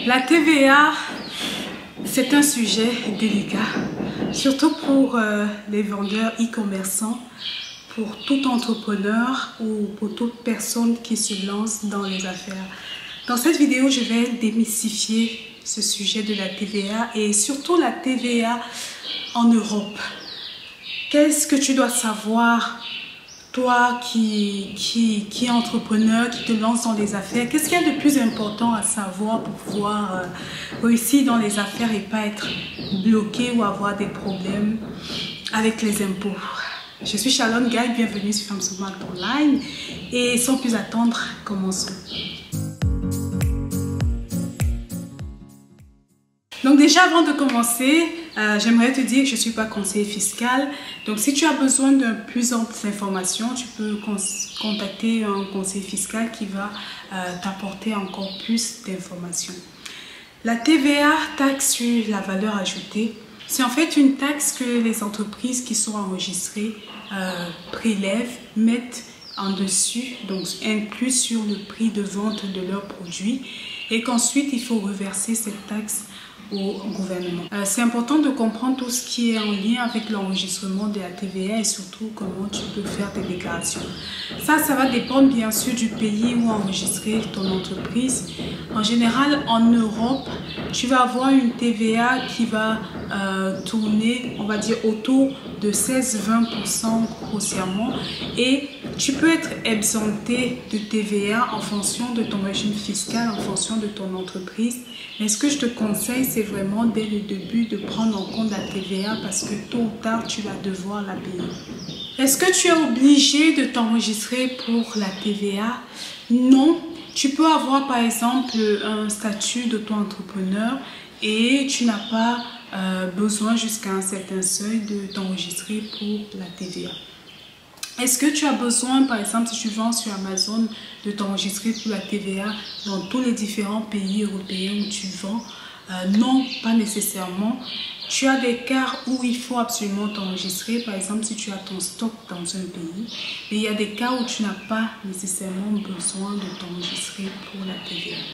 La TVA, c'est un sujet délicat, surtout pour les vendeurs e-commerçants, pour tout entrepreneur ou pour toute personne qui se lance dans les affaires. Dans cette vidéo, je vais démystifier ce sujet de la TVA et surtout la TVA en Europe. Qu'est-ce que tu dois savoir, toi qui es entrepreneur, qui te lance dans les affaires? Qu'est-ce qu'il y a de plus important à savoir pour pouvoir réussir dans les affaires et pas être bloqué ou avoir des problèmes avec les impôts? Je suis Shalom Guy, bienvenue sur Femmes Smart Online et sans plus attendre, commençons. Donc déjà, avant de commencer, j'aimerais te dire que je ne suis pas conseiller fiscal. Donc si tu as besoin de plus d'informations, tu peux contacter un conseiller fiscal qui va t'apporter encore plus d'informations. La TVA, taxe sur la valeur ajoutée, c'est en fait une taxe que les entreprises qui sont enregistrées prélèvent, mettent en dessus, donc inclus sur le prix de vente de leurs produits, et qu'ensuite il faut reverser cette taxe au gouvernement. C'est important de comprendre tout ce qui est en lien avec l'enregistrement de la TVA et surtout comment tu peux faire tes déclarations. Ça va dépendre bien sûr du pays où enregistrer ton entreprise. En général, en Europe, tu vas avoir une TVA qui va tourner, on va dire, autour de 16-20% grossièrement, et tu peux être exempté de TVA en fonction de ton régime fiscal, en fonction de ton entreprise. Mais ce que je te conseille, c'est vraiment dès le début de prendre en compte la TVA parce que tôt ou tard, tu vas devoir la payer. Est-ce que tu es obligé de t'enregistrer pour la TVA? Non. Tu peux avoir par exemple un statut d'auto-entrepreneur et tu n'as pas besoin jusqu'à un certain seuil de t'enregistrer pour la TVA. Est-ce que tu as besoin, par exemple, si tu vends sur Amazon, de t'enregistrer pour la TVA dans tous les différents pays européens où tu vends? Non, pas nécessairement. Tu as des cas où il faut absolument t'enregistrer, par exemple si tu as ton stock dans un pays. Et il y a des cas où tu n'as pas nécessairement besoin de t'enregistrer pour la TVA.